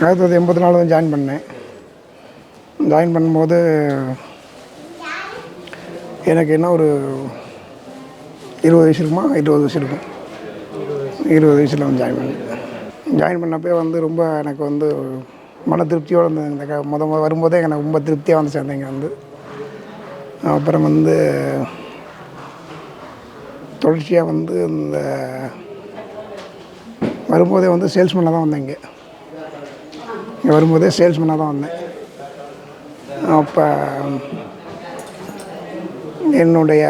1984 தான் ஜாயின் பண்ணேன். ஜாயின் பண்ணும்போது எனக்கு என்ன ஒரு 20 வயசு இருக்குமா, 20 வயசு இருக்கும். 20 வயசில் வந்து ஜாயின் பண்ணேன். ஜாயின் பண்ணப்போ வந்து ரொம்ப எனக்கு வந்து மன திருப்தியோடு இருந்தது. இந்த வரும்போதே எனக்கு ரொம்ப திருப்தியாக வந்து சேர்ந்தேன் இங்கே வந்து. அப்புறம் வந்து தொடர்ச்சியாக வந்து இந்த வரும்போதே வந்து சேல்ஸ்மேனாக தான் வந்தேன். இங்கே வரும்போதே சேல்ஸ்மேனாக தான் வந்தேன். அப்போ என்னுடைய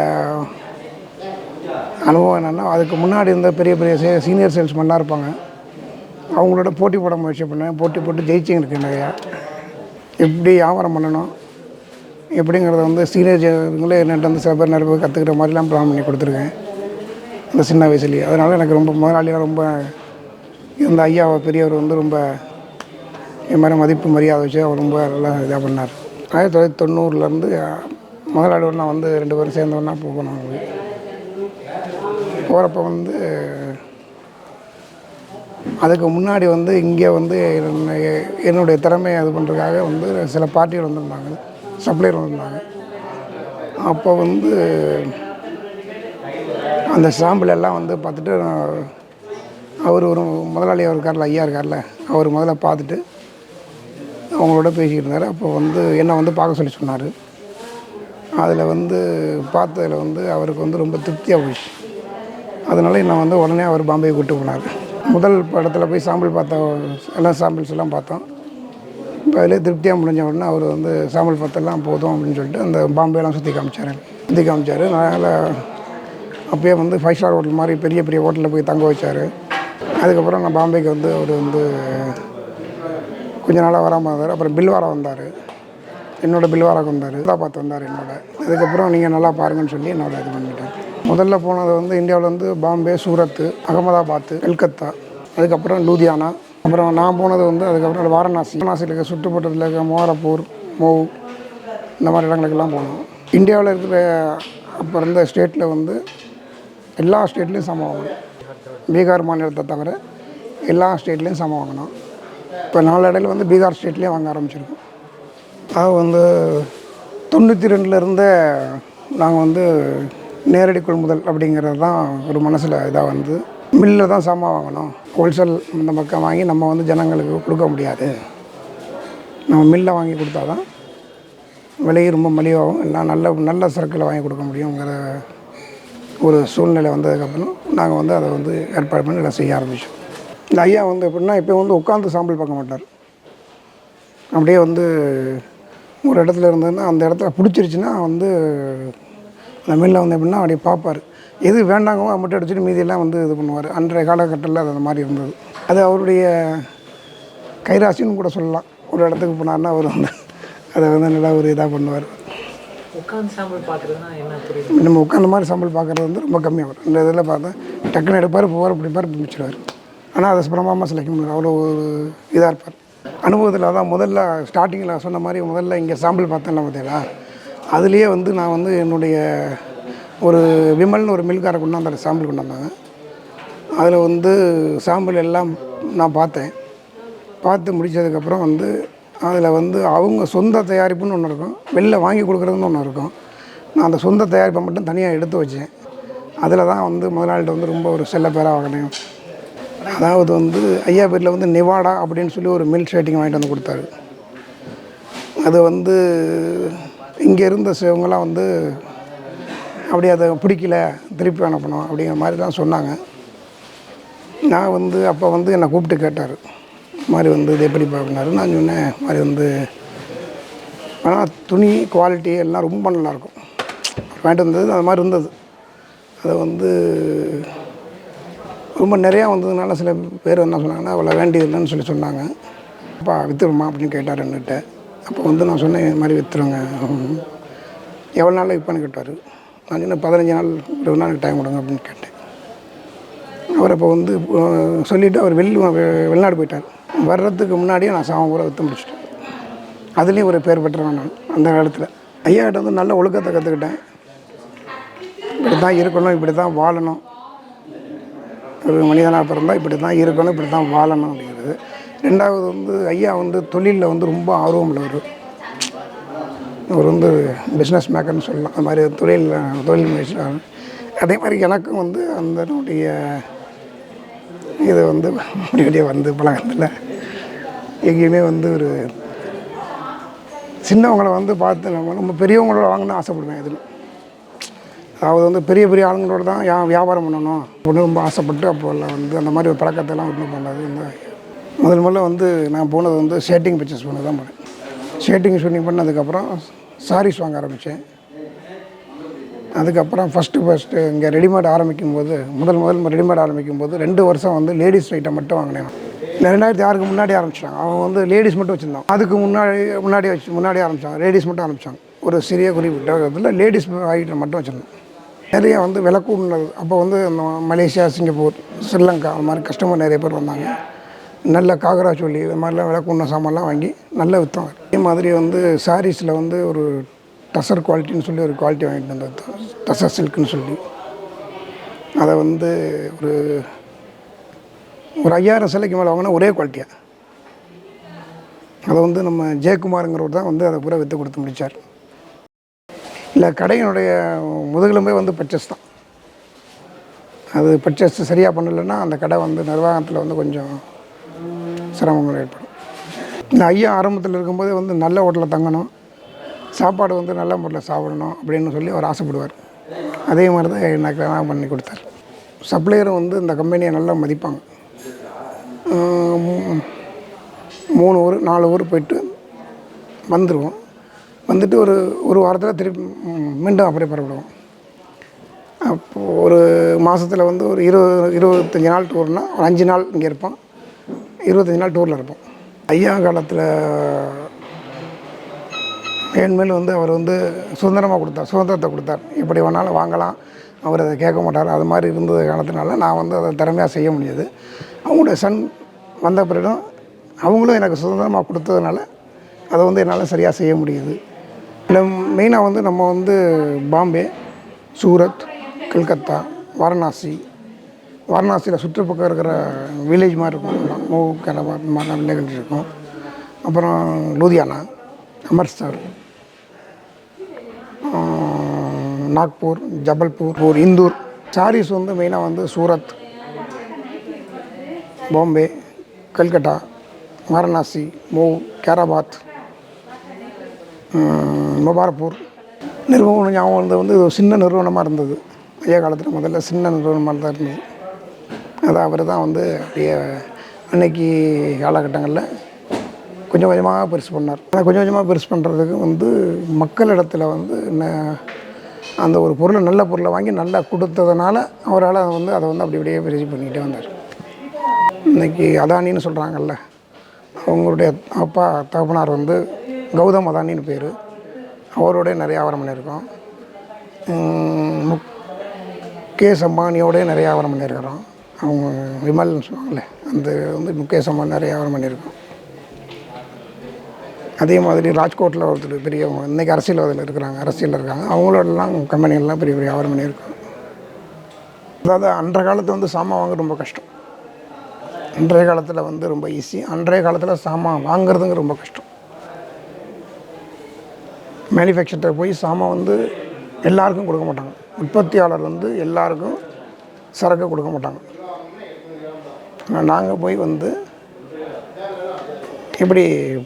அனுபவம் என்னென்னா, அதுக்கு முன்னாடி இருந்த பெரிய பெரிய சீனியர் சேல்ஸ்மேன்லாம் இருப்பாங்க. அவங்களோட போட்டி போட முயற்சி பண்ணேன். போட்டி போட்டு ஜெயிச்சிருக்கு நிறையா. எப்படி வியாபாரம் பண்ணணும் எப்படிங்கிறத வந்து சீனியர்ங்களே என்கிட்ட வந்து சில பேர் நிறைய பேர் கற்றுக்கிற மாதிரிலாம் பிளான் பண்ணி கொடுத்துருக்கேன் இந்த சின்ன வயசுலேயே. அதனால் எனக்கு ரொம்ப முதலாளியாக ரொம்ப இந்த ஐயா பெரியவர் வந்து ரொம்ப இது மாதிரி மதிப்பு மரியாதை வச்சு அவர் ரொம்ப நல்லா இதாக பண்ணார். 1990 முதலாளியோடு நான் வந்து 2 பேரும் சேர்ந்தவொன்னா போகணும். போகிறப்ப வந்து அதுக்கு முன்னாடி வந்து இங்கே வந்து என்னுடைய திறமையை இது பண்ணுறதுக்காக வந்து சில பார்ட்டிகள் வந்திருந்தாங்க, சப்ளையர் வந்திருந்தாங்க. அப்போ வந்து அந்த சாம்பிள் எல்லாம் வந்து பார்த்துட்டு அவர் ஒரு முதலாளி இருக்கார்ல, ஐயா இருக்கார்ல, அவர் முதல்ல பார்த்துட்டு அவங்களோட பேசிக்கிட்டு இருந்தார். அப்போ வந்து என்னை வந்து பார்க்க சொல்லி சொன்னார். அதில் வந்து பார்த்ததில் வந்து அவருக்கு வந்து ரொம்ப திருப்தியாக போயிடுச்சு. அதனால் என்னை வந்து உடனே அவர் பாம்பே கூப்பிட்டு போனார். முதல் இடத்துல போய் சாம்பிள் பார்த்தோம், எல்லாம் சாம்பிள்ஸ் எல்லாம் பார்த்தோம். இப்போ அதிலே திருப்தியாக முடிஞ்ச உடனே அவர் வந்து சாம்பிள் பார்த்தெல்லாம் போதும் அப்படின்னு சொல்லிட்டு அந்த பாம்பேலாம் சுற்றி காமிச்சார். அதனால் அப்போயே வந்து 5 ஸ்டார் ஹோட்டல் மாதிரி பெரிய பெரிய ஹோட்டலில் போய் தங்க வச்சார். அதுக்கப்புறம் நான் பாம்பேக்கு வந்து அவர் வந்து கொஞ்ச நாளாக வராமல் இருந்தார். அப்புறம் பில்வாரா வந்தார், என்னோடய பில்வாராக்கு வந்தார், பார்த்து வந்தார் என்னோட. அதுக்கப்புறம் நீங்கள் நல்லா பாருங்கன்னு சொல்லி என்னோட இது பண்ணிட்டேன். முதல்ல போனது வந்து இந்தியாவில் வந்து பாம்பே, சூரத், அகமதாபாத், கல்கத்தா, அதுக்கப்புறம் லூதியானா. அப்புறம் நான் போனது வந்து அதுக்கப்புறம் வாரணாசியில் இருக்க சுற்றுப்பட்டத்தில் இருக்க மோரப்பூர், மோவ், இந்த மாதிரி இடங்களுக்கெல்லாம் போனோம். இந்தியாவில் இருக்கிற அப்போ இருந்த ஸ்டேட்டில் வந்து எல்லா ஸ்டேட்லேயும் சமம் வாங்கணும். பீகார் மாநிலத்தை தவிர எல்லா ஸ்டேட்லேயும் சமம் வாங்கணும். இப்போ நாளடைவில் வந்து பீகார் ஸ்டேட்லேயே வாங்க ஆரம்பிச்சிருக்கோம். அது வந்து 92 நாங்கள் வந்து நேரடி கொள்முதல் அப்படிங்கிறது தான் ஒரு மனசில் இதாக வந்து மில்லில் தான் சாமான் வாங்கணும். ஹோல்சேல் இந்த பக்கம் வாங்கி நம்ம வந்து ஜனங்களுக்கு கொடுக்க முடியாது. நம்ம மில்லில் வாங்கி கொடுத்தா தான் விலையும் ரொம்ப மலிவாகவும் எல்லாம் நல்ல சரக்கில் வாங்கி கொடுக்க முடியுங்கிற ஒரு சூழ்நிலை வந்ததுக்கப்புறம் நாங்கள் வந்து அதை வந்து ஏற்பாடு பண்ணி எல்லாம் செய்ய ஆரம்பித்தோம். இந்த ஐயா வந்து எப்படின்னா இப்போ வந்து உட்காந்து சாம்பிள் பார்க்க மாட்டார். அப்படியே வந்து ஒரு இடத்துல இருந்ததுன்னா அந்த இடத்துல பிடிச்சிருச்சுன்னா வந்து அந்த மில்லில் வந்து எப்படின்னா அப்படியே பார்ப்பார். எது வேண்டாங்கோ மட்டும் அடிச்சுட்டு மீதியெல்லாம் வந்து இது பண்ணுவார். அன்றைய காலகட்டத்தில் அது அந்த மாதிரி இருந்தது. அது அவருடைய கைராசின்னு கூட சொல்லலாம். ஒரு இடத்துக்கு போனார்னா அவர் வந்து அதை வந்து நல்லா ஒரு இதாக பண்ணுவார். உட்காந்து சாம்பிள் பார்க்குறதுனா என்ன புரியுது? நம்ம உட்காந்த மாதிரி சாம்பிள் பார்க்குறது வந்து ரொம்ப கம்மியாக வரும். இந்த இதில் பார்த்தா டக்குன்னு எடுப்பார், போவார், பிடிப்பார், பிடிச்சிடுவார். ஆனால் அதை பிரமாதமாக செலக்ட் பண்ணுவார். அவ்வளோ ஒரு இதாக இருப்பார். அனுபவத்தில் தான் முதல்ல ஸ்டார்டிங்கில் சொன்ன மாதிரி முதல்ல இங்கே சாம்பிள் பார்த்தேன்ல பார்த்தீங்களா, அதுலேயே வந்து நான் வந்து என்னுடைய ஒரு விமல்னு ஒரு மில்காரை கொண்டாந்தார், சாம்பிள் கொண்டாந்தாங்க. அதில் வந்து சாம்பிள் எல்லாம் நான் பார்த்து முடித்ததுக்கப்புறம் வந்து அதில் வந்து அவங்க சொந்த தயாரிப்புன்னு ஒன்று இருக்கும், வெளில வாங்கி கொடுக்குறதுன்னு ஒன்று இருக்கும். நான் அந்த சொந்த தயாரிப்பை மட்டும் தனியாக எடுத்து வச்சேன். அதில் தான் வந்து முதலாளிகிட்ட வந்து ரொம்ப ஒரு செல்ல பேராக வாங்கினேன். அதாவது வந்து ஐயா பேரில் வந்து நிவாடா அப்படின்னு சொல்லி ஒரு மில்க் ஷேட்டிங் வாங்கிட்டு வந்து கொடுத்தாரு. அது வந்து இங்கே இருந்த சிவங்களாம் வந்து அப்படி அதை பிடிக்கல, திருப்பி அனுப்பணும் அப்படிங்கிற மாதிரி தான் சொன்னாங்க. நான் வந்து அப்போ வந்து என்னை கூப்பிட்டு கேட்டார், மாதிரி வந்து இது எப்படி பார்க்குனாரு. நான் சொன்னேன், மாதிரி வந்து ஆனால் துணி குவாலிட்டி எல்லாம் ரொம்ப நல்லாயிருக்கும் வாங்கிட்டு வந்தது. அது மாதிரி இருந்தது. அதை வந்து ரொம்ப நிறையா வந்ததுனால சில பேர் என்ன சொன்னாங்கன்னா அவ்வளோ வேண்டியதில்லைன்னு சொல்லி சொன்னாங்க. அப்பா விற்றுருமா அப்படின்னு கேட்டார் என்கிட்ட. அப்போ வந்து நான் சொன்னேன், இது மாதிரி விற்றுருங்க. எவ்வளோ நாளில் விற்பேன்னு கேட்டார். நான் சொன்னேன் 15 நாள் 20 நாள் டைம் கொடுங்க அப்படின்னு கேட்டேன். அவர் அப்போ வந்து சொல்லிவிட்டு அவர் வெளிநாடு போயிட்டார். வர்றதுக்கு முன்னாடியே நான் சாமம் கூட விற்று முடிச்சிட்டேன். அதுலேயும் ஒரு பேர் பெற்றவன் நான் அந்த காலத்தில். ஐயாக்கிட்ட வந்து நல்ல ஒழுக்கத்தை கற்றுக்கிட்டேன். இப்படி தான் இருக்கணும், இப்படி தான் வாழணும், ஒரு மனிதனாக பிறந்தால் இப்படி தான் இருக்கணும், இப்படி தான் வாழணும் அப்படிங்கிறது. ரெண்டாவது வந்து ஐயா வந்து தொழிலில் வந்து ரொம்ப ஆர்வம் உள்ளவர். அவர் வந்து பிஸ்னஸ் மேக்கர்னு சொல்லலாம். அது மாதிரி தொழில் முயற்சி. அதே மாதிரி எனக்கும் வந்து அதனுடைய இது வந்து முன்னாடியே வந்து பழக்கத்தில் எங்கேயுமே வந்து ஒரு சின்னவங்களை வந்து பார்த்து நம்ம பெரியவங்களோட வாங்கணும்னு ஆசைப்படுவேன். இதில் அதாவது வந்து பெரிய பெரிய ஆளுங்களோட தான் வியாபாரம் பண்ணணும் அப்படின்னு ரொம்ப ஆசைப்பட்டு அப்போல்லாம் வந்து அந்த மாதிரி ஒரு பழக்கத்தெல்லாம் ஒன்றும் பண்ணாது. இந்த முதல்ல வந்து நான் போனது வந்து ஷேட்டிங் பர்ச்சேஸ் பண்ண தான் போனேன். ஷேட்டிங் பண்ணதுக்கப்புறம் சாரீஸ் வாங்க ஆரம்பித்தேன். அதுக்கப்புறம் ஃபஸ்ட்டு இங்கே ரெடிமேட் ஆரம்பிக்கும் போது முதல் ரெடிமேட் ஆரம்பிக்கும் போது 2 வருஷம் வந்து லேடிஸ் ஐட்டம் மட்டும் வாங்கினேன். 2006க்கு முன்னாடி ஆரம்பிச்சிட்டாங்க. அவங்க வந்து லேடிஸ் மட்டும் வச்சுருந்தாங்க. அதுக்கு முன்னாடி ஆரம்பித்தாங்க. லேடிஸ் மட்டும் ஆரம்பித்தாங்க. ஒரு சிறிய குறிப்பிட்ட இதில் லேடிஸ் ஐட்டம் மட்டும் வச்சுருந்தோம். நிறைய வந்து விலை கூடுனது. அப்போ வந்து மலேசியா, சிங்கப்பூர், ஸ்ரீலங்கா அந்த மாதிரி கஸ்டமர் நிறைய பேர் வந்தாங்க. நல்ல காகரா சொல்லி இது மாதிரிலாம் விலை கூடின சாமான்லாம் வாங்கி நல்லா விற்றோம். அதே மாதிரி வந்து சாரீஸில் வந்து ஒரு டசர் குவாலிட்டின்னு சொல்லி ஒரு குவாலிட்டி வாங்கிட்டு வந்தோம். டசர் சில்க்குன்னு சொல்லி அதை வந்து ஒரு 5000 சிலைக்கு மேலே வாங்கினா ஒரே குவாலிட்டியாக. அதை வந்து நம்ம ஜெயக்குமாருங்கிறவர் தான் வந்து அதை பூரா விற்று கொடுத்து முடித்தார். இல்லை, கடையினுடைய முதுகெலும்பே வந்து பர்ச்சேஸ் தான். அது பர்ச்சேஸ் சரியாக பண்ணலைன்னா அந்த கடை வந்து நிர்வாகத்தில் வந்து கொஞ்சம் சிரமங்கள் ஏற்படும். இந்த ஐயா ஆரம்பத்தில் இருக்கும்போதே வந்து நல்ல ஹோட்டலில் தங்கணும், சாப்பாடு வந்து நல்ல முறையில் சாப்பிடணும் அப்படின்னு சொல்லி அவர் ஆசைப்படுவார். அதே மாதிரி தான் எனக்கு நான் பண்ணி கொடுத்தார். சப்ளையரும் வந்து இந்த கம்பெனியை நல்லா மதிப்பாங்க. 3 ஊர் 4 ஊர் போய்ட்டு வந்துடுவோம். வந்துட்டு ஒரு வாரத்தில் திருப்பி மீண்டும் அப்படியே புறப்படுவோம். அப்போது ஒரு மாதத்தில் வந்து ஒரு 25 நாள் டூர்னால் ஒரு 5 நாள் இங்கே இருப்போம், 25 நாள் டூரில் இருப்போம். ஐயா காலத்தில் மேன்மேல் வந்து அவர் வந்து சுதந்திரத்தை கொடுத்தார். எப்படி வேணாலும் வாங்கலாம், அவர் அதை கேட்க மாட்டார். அது மாதிரி இருந்தது காலத்தினால நான் வந்து அதை திறமையாக செய்ய முடியாது. அவங்களுடைய சன் வந்த பிறகும் அவங்களும் எனக்கு சுதந்திரமாக கொடுத்ததுனால அதை வந்து என்னால் சரியாக செய்ய முடியுது. இல்லை, மெயினாக வந்து நம்ம வந்து பாம்பே, சூரத், கல்கத்தா, வாரணாசியில் சுற்றுப்பக்கம் இருக்கிற வில்லேஜ் மாதிரி இருக்கும், மூ கனவா மாதிரி வில்லேஜ் இருக்கும். அப்புறம் லூதியானா, அமர்த்சர், நாக்பூர், ஜபல்பூர், இந்தூர். சாரீஸ் வந்து மெயினாக வந்து சூரத், பாம்பே, கல்கட்டா, வாரணாசி, மோவ், கேராபாத், முபாரப்பூர். நிறுவனம் ஞாபகம் வந்து ஒரு சின்ன நிறுவனமாக இருந்தது. ஐயா காலத்தில் முதல்ல சின்ன நிறுவனமாக தான் இருந்தது. அதை அவர் தான் வந்து அப்படியே அன்னைக்கு காலகட்டங்களில் கொஞ்சம் கொஞ்சமாக பெருசு பண்ணார். ஆனால் கொஞ்சம் கொஞ்சமாக பெருசு பண்ணுறதுக்கு வந்து மக்களிடத்தில் வந்து அந்த ஒரு பொருளை நல்ல பொருளை வாங்கி நல்லா கொடுத்ததுனால அவரால் அதை வந்து அப்படி அப்படியே பெருசு பண்ணிக்கிட்டே வந்தார். இன்றைக்கி அதானின்னு சொல்கிறாங்கல்ல, அவங்களுடைய அப்பா தகப்பனார் வந்து கௌதம் அதானின்னு பேர். அவரோடய நிறைய வியாபாரம் பண்ணியிருக்கோம். முகேஷ் அம்பானியோடய நிறைய வியாபாரம் பண்ணியிருக்கிறோம். அவங்க விமல்னு சொல்லுவாங்கள்ல, அந்த வந்து முகேஷ் அம்பானி நிறைய வியாபாரம் பண்ணியிருக்கோம். அதே மாதிரி ராஜ்கோட்டில் ஒருத்தர் பெரியவங்க இன்றைக்கி அரசியலில் இருக்காங்க. அவங்களோடலாம் கம்பெனிகள்லாம் பெரிய பெரிய வியாபாரம் பண்ணியிருக்கோம். அதாவது அன்றைய காலத்தில் வந்து சாமான் வாங்க ரொம்ப கஷ்டம், இன்றைய காலத்தில் வந்து ரொம்ப ஈஸி. அன்றைய காலத்தில் சாமான் வாங்குறதுங்க ரொம்ப கஷ்டம். மேனுஃபேக்சர்கிட்ட போய் சாமான் வந்து எல்லாருக்கும் கொடுக்க மாட்டாங்க. உற்பத்தியாளர் வந்து எல்லாருக்கும் சரக்கு கொடுக்க மாட்டாங்க. நாங்கள் போய் வந்து எப்படி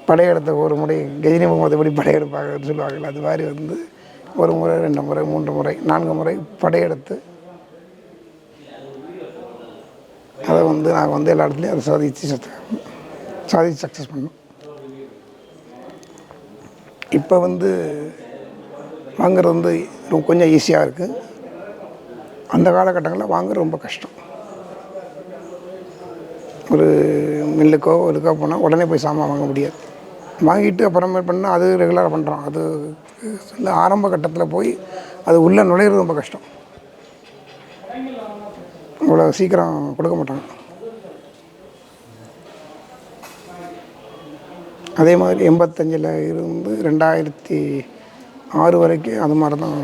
படையெடுத்த ஒரு முறை கஜினி முகமது எப்படி படையெடுப்பாங்கன்னு சொல்லுவாங்கள்ல, அது மாதிரி வந்து 1 முறை 2 முறை 3 முறை 4 முறை படையெடுத்து அதை வந்து நாங்கள் வந்து எல்லா இடத்துலையும் அதை சாதிச்சு சக்ஸஸ் பண்ணோம். இப்போ வந்து வாங்குறது வந்து கொஞ்சம் ஈஸியாக இருக்குது. அந்த காலகட்டங்களில் வாங்குறது ரொம்ப கஷ்டம். ஒரு மில்லுக்கோ இதுக்கோ போனால் உடனே போய் சாமான் வாங்க முடியாது. வாங்கிட்டு அப்புறமே பண்ணால் அது ரெகுலராக பண்ணுறோம். அது ஆரம்ப கட்டத்தில் போய் அது உள்ளே நுழையிறது ரொம்ப கஷ்டம். இவ்வளோ சீக்கிரம் கொடுக்க மாட்டாங்க. அதே மாதிரி 85 இருந்து 2006 வரைக்கும் அது மாதிரி தான்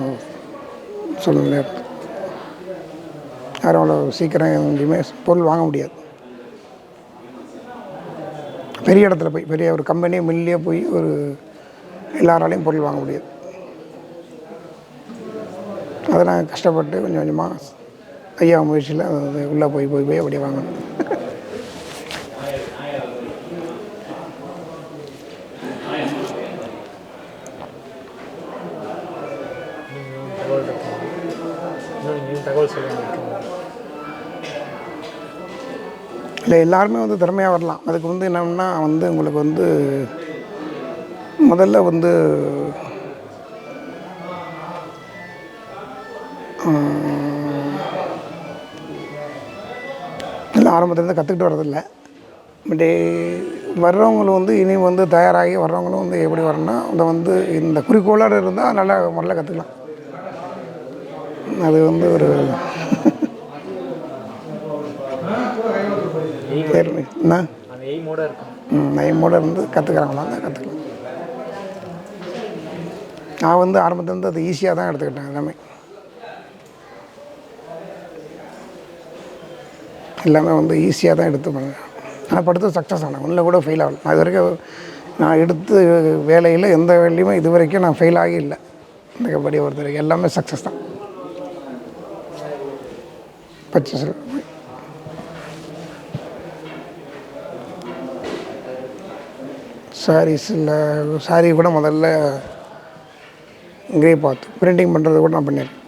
சூழ்நிலை இருக்குது. யாரும் அவ்வளோ சீக்கிரம் எங்கேயுமே பொருள் வாங்க முடியாது. பெரிய இடத்துல போய் பெரிய ஒரு கம்பெனி மில்லியே போய் ஒரு எல்லாராலையும் பொருள் வாங்க முடியாது. அதை நான் கஷ்டப்பட்டு கொஞ்சம் கொஞ்சமாக ஐயா முயற்சியில் அது உள்ளே போய் போய் போய் அப்படியே வாங்கணும். தகவல் சொல்லுங்கள். இல்லை எல்லாருமே வந்து திறமையாக வரலாம். அதுக்கு வந்து என்னன்னா வந்து உங்களுக்கு வந்து முதல்ல வந்து எல்லாம் ஆரம்பத்துலேருந்து கற்றுக்கிட்டு வரதில்லை. பட் வர்றவங்களும் வந்து இனி வந்து தயாராகி வர்றவங்களும் வந்து எப்படி வரணும்னா அதை வந்து இந்த குறிக்கோளோடு இருந்தால் நல்லா முறையில் கற்றுக்கலாம். அது வந்து ஒரு என்ன எய்மோடு இருந்து கற்றுக்கிறாங்களா தான் கற்றுக்கலாம். நான் வந்து ஆரம்பத்துலேருந்து அது ஈஸியாக தான் எடுத்துக்கிட்டேன். எல்லாமே வந்து ஈஸியாக தான் எடுத்து பண்ணேன். ஆனால் படுத்து சக்ஸஸ் ஆனேன். ஒன்றில் கூட ஃபெயில் ஆகலை. அது வரைக்கும் நான் எடுத்த வேலையில் எந்த வேலையுமே இது வரைக்கும் நான் ஃபெயில் ஆகி இல்லை. இந்த கபடி பொறுத்த வரைக்கும் எல்லாமே சக்ஸஸ் தான். பச்சை சாரீஸில் சாரீ கூட முதல்ல இங்கே பார்த்து பிரிண்டிங் பண்ணுறது கூட நான் பண்ணியிருக்கேன்.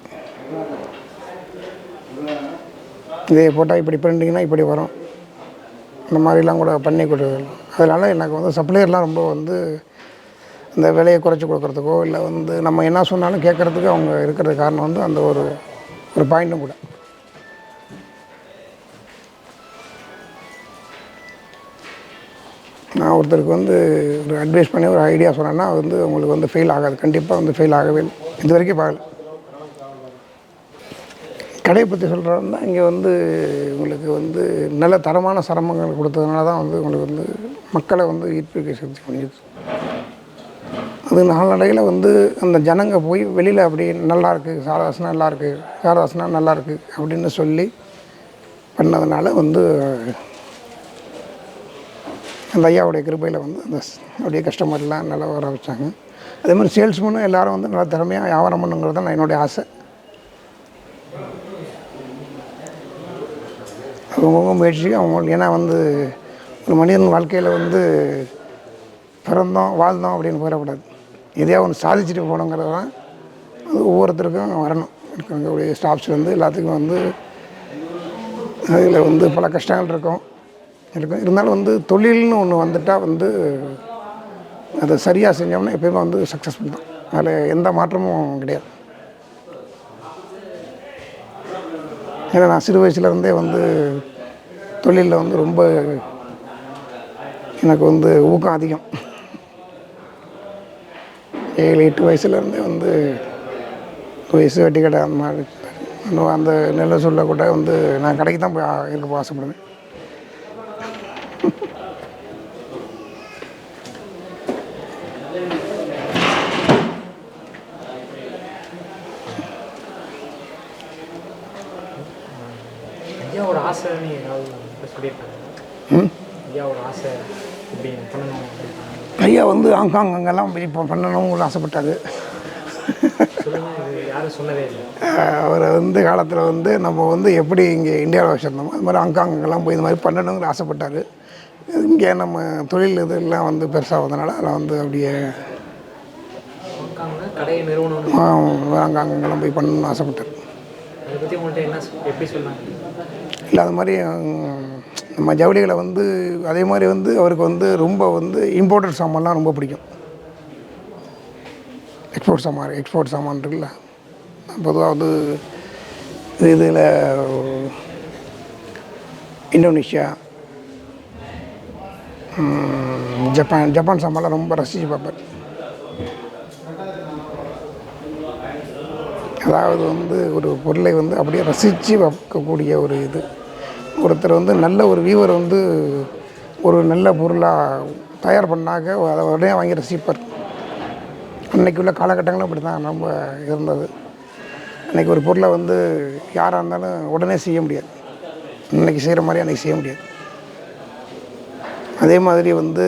இதே போட்டால் இப்படி பிரிண்டிங்னால் இப்படி வரும், இந்த மாதிரிலாம் கூட பண்ணி கொடுக்குறது. அதனால் எனக்கு வந்து சப்ளையர்லாம் ரொம்ப வந்து இந்த விலையை குறைச்சி கொடுக்குறதுக்கோ இல்லை வந்து நம்ம என்ன சொன்னாலும் கேட்குறதுக்கு அவங்க இருக்கிறது காரணம் வந்து அந்த ஒரு பாயிண்ட்டும் கூட. நான் ஒருத்தருக்கு வந்து ஒரு அட்வைஸ் பண்ணி ஒரு ஐடியா சொன்னேன்னா வந்து உங்களுக்கு வந்து ஃபெயில் ஆகாது. கண்டிப்பாக வந்து ஃபெயில் ஆகவே இல்லை. இது வரைக்கும் பார்க்கல. கடையை பற்றி சொல்கிறோம்னா இங்கே வந்து உங்களுக்கு வந்து நல்ல தரமான சிரமங்கள் கொடுத்ததுனால தான் வந்து உங்களுக்கு வந்து மக்களை வந்து ஈர்ப்பிக்க சக்தி பண்ணிடுது. அது நாளடைவில் வந்து அந்த ஜனங்க போய் வெளியில் அப்படி நல்லாயிருக்கு, சாரதாசனா நல்லாயிருக்கு, சாரதாசனா நல்லாயிருக்கு அப்படின்னு சொல்லி பண்ணதுனால வந்து அந்த ஐயாவுடைய கிருபையில் வந்து அந்த அப்படியே கஸ்டமர்லாம் நல்லா வர வச்சாங்க. அதே மாதிரி சேல்ஸ்மேனும் எல்லோரும் வந்து நல்லா திறமையாக வியாபாரம் பண்ணுங்கிறது தான் என்னுடைய ஆசை. அவங்கவுங்க முயற்சி அவங்க. ஏன்னா வந்து ஒரு மனிதன் வாழ்க்கையில் வந்து பிறந்தோம் வாழ்ந்தோம் அப்படின்னு போயிடக்கூடாது. எதையா ஒன்று சாதிச்சுட்டு போகணுங்கிறது தான் அது ஒவ்வொருத்தருக்கும் வரணும். இருக்கக்கூடிய ஸ்டாஃப்ஸ்லேருந்து எல்லாத்துக்கும் வந்து அதில் வந்து பல கஷ்டங்கள் இருக்கும். இருந்தாலும் வந்து தொழில்னு ஒன்று வந்துட்டால் வந்து அதை சரியாக செஞ்சோம்னா எப்போயுமே வந்து சக்ஸஸ்ஃபுல் தான். அதில் எந்த மாற்றமும் கிடையாது. ஏன்னா நான் சிறு வயசுலேருந்தே வந்து தொழிலில் வந்து ரொம்ப எனக்கு வந்து ஊக்கம் அதிகம். 7-8 வயசுலேருந்தே வந்து வயசு வெட்டி கடை அந்த மாதிரி அந்த நெல்லை சொல்ல கூட வந்து நான் கடைக்கு தான் போய் இருக்க ஆசைப்படுவேன். ஐயாவோட ஆசை ஏதாவது சொல்லியிருக்காங்க? ஐயாவோட ஆசை இப்படி பண்ணணும். ஐயா வந்து ஹாங்காங் அங்கெல்லாம் இப்போ பண்ணணும்னு ஆசைப்பட்டார். யாரும் சொன்னதே இல்லை. அவர் வந்து காலத்தில் வந்து நம்ம வந்து எப்படி இங்கே இந்தியாவில் வச்சுருந்தோமோ அது மாதிரி ஹாங்காங்கெல்லாம் போய் இந்த மாதிரி பண்ணணுங்கிற ஆசைப்பட்டார். இங்கே நம்ம தொழில் இதெல்லாம் வந்து பெருசாகிறதுனால அதில் வந்து அப்படியே கடையை நிறுவனம் ஹாங்காங்கெல்லாம் போய் பண்ணணும்னு ஆசைப்பட்டார். அதை பற்றி உங்கள்கிட்ட என்ன எப்படி சொன்னாங்க? இல்லை அது மாதிரி நம்ம ஜவுளிகளை வந்து அதே மாதிரி வந்து அவருக்கு வந்து ரொம்ப வந்து இம்போர்ட்டட் சாமான்லாம் ரொம்ப பிடிக்கும். எக்ஸ்போர்ட் சாமான் இருக்குல்ல, பொதுவாக வந்து இதில் இந்தோனேஷியா, ஜப்பான் சாமான்லாம் ரொம்ப ரசித்து பார்ப்பார். அதாவது வந்து ஒரு பொருளை வந்து அப்படியே ரசித்து பார்க்கக்கூடிய ஒரு இது. ஒருத்தர் வந்து நல்ல ஒரு வியூவர் வந்து ஒரு நல்ல பொருளாக தயார் பண்ணாக்க அதை உடனே வாங்கி ரசிப்பார். அன்றைக்கி உள்ள காலகட்டங்களும் அப்படி தான் ரொம்ப இருந்தது. அன்றைக்கி ஒரு பொருளை வந்து யாராக இருந்தாலும் உடனே செய்ய முடியாது. இன்றைக்கி செய்கிற மாதிரி அன்றைக்கி செய்ய முடியாது. அதே மாதிரி வந்து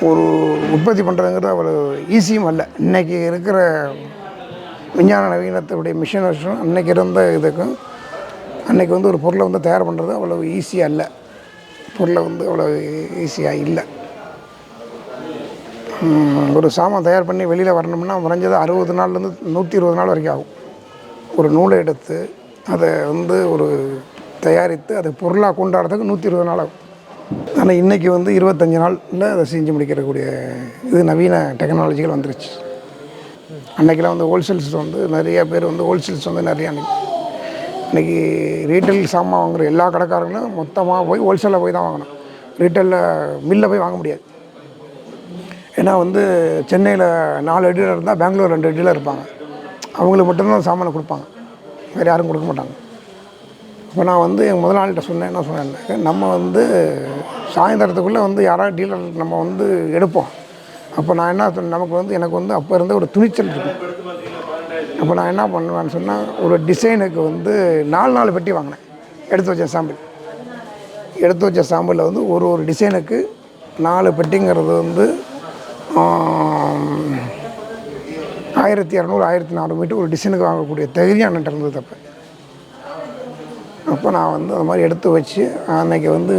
ஒரு உற்பத்தி பண்ணுறதுங்கிறது அவ்வளோ ஈஸியும் அல்ல. இன்றைக்கி இருக்கிற விஞ்ஞான நவீனத்துடைய மிஷின் விஷயம் அன்றைக்கி இருந்த இதுக்கும் அன்றைக்கி வந்து ஒரு பொருளை வந்து தயார் பண்ணுறது அவ்வளோ ஈஸியாக இல்லை. பொருளை வந்து அவ்வளோ ஈஸியாக இல்லை. ஒரு சாமான் தயார் பண்ணி வெளியில் வரணும்னா குறைஞ்சது 60 நாள்லேருந்து 120 நாள் வரைக்கும் ஆகும். ஒரு நூலை எடுத்து அதை வந்து ஒரு தயாரித்து அதை பொருளாக கொண்டாடுறதுக்கு 120 நாள் ஆகும். ஆனால் இன்றைக்கி வந்து 25 நாளில் அதை செஞ்சு முடிக்கிறக்கூடிய இது நவீன டெக்னாலஜிகள் வந்துருச்சு. அன்றைக்கெலாம் வந்து ஹோல்சேல்ஸ் வந்து நிறைய பேர் வந்து ஹோல்சேல்ஸ் வந்து நிறையா இன்றைக்கி ரீட்டைல் சாமான் வாங்குகிற எல்லா கடைக்காரங்களும் மொத்தமாக போய் ஹோல்சேலில் போய் தான் வாங்கணும். ரீட்டைலில் மில்லில் போய் வாங்க முடியாது. ஏன்னா வந்து சென்னையில் 4 டீலர் இருந்தால் பெங்களூர் 2 டீலர் இருப்பாங்க. அவங்களுக்கு மட்டும்தான் சாமானை கொடுப்பாங்க, வேறு யாரும் கொடுக்க மாட்டாங்க. இப்போ நான் வந்து எங்கள் முதலாளிகிட்ட சொன்னேன், என்ன சொன்னேன்னாக்க, நம்ம வந்து சாயந்தரத்துக்குள்ளே வந்து யாராவது டீலர் நம்ம வந்து எடுப்போம். அப்போ நான் என்ன நமக்கு வந்து எனக்கு வந்து அப்போ இருந்த ஒரு துணிச்சல் இருக்கும். அப்போ நான் என்ன பண்ணுவேன்னு சொன்னால், ஒரு டிசைனுக்கு வந்து 4 பெட்டி வாங்கினேன். எடுத்து வச்ச சாம்பிளில் வந்து ஒரு டிசைனுக்கு 4 பெட்டிங்கிறது வந்து 1200 1400 மீட்டர் ஒரு டிசைனுக்கு வாங்கக்கூடிய தைரியம் என்கிட்ட இருந்தது. அப்போ நான் வந்து அது மாதிரி எடுத்து வச்சு அன்றைக்கி வந்து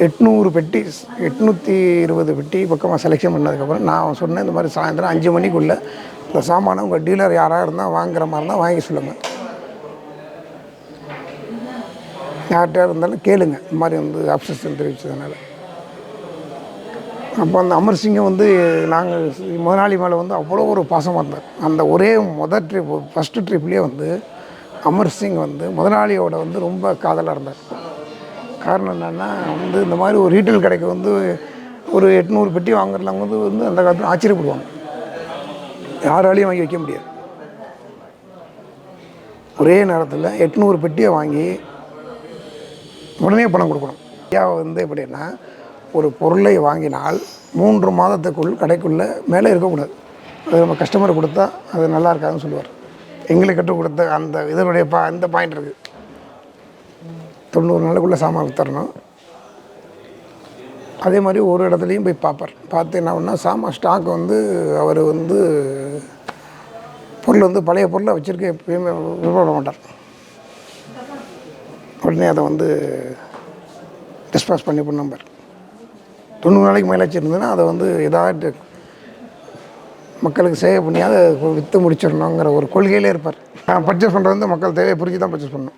800 பெட்டி 820 பெட்டி பக்கமாக செலெக்ஷன் பண்ணதுக்கப்புறம் நான் சொன்னேன், இந்த மாதிரி சாயந்தரம் 5 மணிக்குள்ளே இந்த சாமானை உங்கள் டீலர் யாராக இருந்தால் வாங்குகிற மாதிரி இருந்தால் வாங்கி சொல்லுங்கள், யார்கிட்ட இருந்தாலும் கேளுங்க. இந்த மாதிரி வந்து அப்சஷன் தெரிவித்ததுனால. அப்போ அந்த அமர் சிங்கம் வந்து நாங்கள் முதலாளி மேலே வந்து அவ்வளோ ஒரு பாசமாக இருந்தார். அந்த ஒரே ஃபஸ்ட்டு ட்ரிப்லேயே வந்து அமர் சிங் வந்து முதலாளியோட வந்து ரொம்ப காதலாக இருந்தார். காரணம் என்னென்னா வந்து இந்த மாதிரி ஒரு ரீட்டைல் கடைக்கு வந்து ஒரு 800 பெட்டி வாங்குறவங்க வந்து அந்த காலத்தில் ஆச்சரியப்படுவாங்க. யாராலையும் வாங்கி வைக்க முடியாது. ஒரே நேரத்தில் 800 பெட்டியை வாங்கி உடனே பணம் கொடுக்கணும். ஐயா வந்து எப்படின்னா, ஒரு பொருளை வாங்கினால் 3 மாதத்துக்குள் கடைக்குள்ளே மேலே இருக்கக்கூடாது. அது நம்ம கஸ்டமர் கொடுத்தா அது நல்லா இருக்காதுன்னு சொல்லுவார். எங்களுக்கு கற்றுக் கொடுத்த அந்த இதனுடைய அந்த பாயிண்ட் இருக்குது. 90 நாளுக்குள்ளே சாமான் வித்தரணும். அதே மாதிரி ஒரு இடத்துலையும் போய் பார்ப்பார். பார்த்து என்ன பண்ணால் சாமான் ஸ்டாக் வந்து அவர் வந்து பொருள் வந்து பழைய பொருளை வச்சுருக்க எப்பயுமே விருப்பப்பட மாட்டார். உடனே அதை வந்து டிஸ்பாஸ் பண்ணி நம்பர் 90 நாளைக்கு மேலே வச்சுருந்ததுன்னா அதை வந்து ஏதாவது மக்களுக்கு சேவை பண்ணி அதை விற்று முடிச்சிடணுங்கிற ஒரு கொள்கையிலே இருப்பார். பர்ச்சேஸ் பண்ணுறது வந்து மக்கள் தேவையை புரிஞ்சு தான் பர்ச்சேஸ் பண்ணணும்.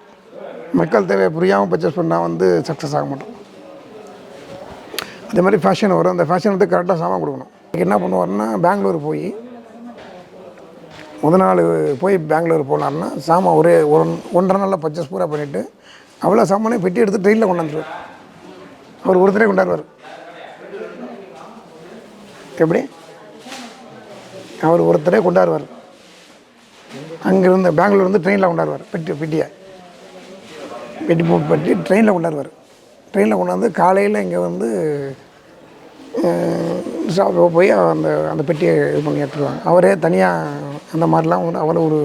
மக்கள் தேவையை புரியாமல் பர்ச்சேஸ் பண்ணால் வந்து சக்ஸஸ் ஆக மாட்டோம். அதே மாதிரி ஃபேஷன் வரும். அந்த ஃபேஷன் வந்து கரெக்டாக சாமான் கொடுக்கணும். என்ன பண்ணுவார்னா, பெங்களூர் போய் முதல் நாள் போய் பெங்களூர் போனார்னா சாமான் ஒரே 1.5 நாளில் பர்ச்சேஸ் பூரா பண்ணிவிட்டு அவ்வளோ சாமானே பெட்டி எடுத்து ட்ரெயினில் கொண்டாந்துருவார். அவர் ஒருத்தரே கொண்டாடுவார். எப்படி அவர் ஒருத்தரே கொண்டாடுவார். அங்கேருந்து பெங்களூர் வந்து ட்ரெயினில் கொண்டாடுவார். பெட்டியை ட்ரெயினில் கொண்டாடுவார். ட்ரெயினில் கொண்டாந்து காலையில் இங்கே வந்து போய் அந்த பெட்டியை இது பண்ணி எடுத்துருவாங்க. அவரே தனியாக அந்த மாதிரிலாம் வந்து அவ்வளோ ஒரு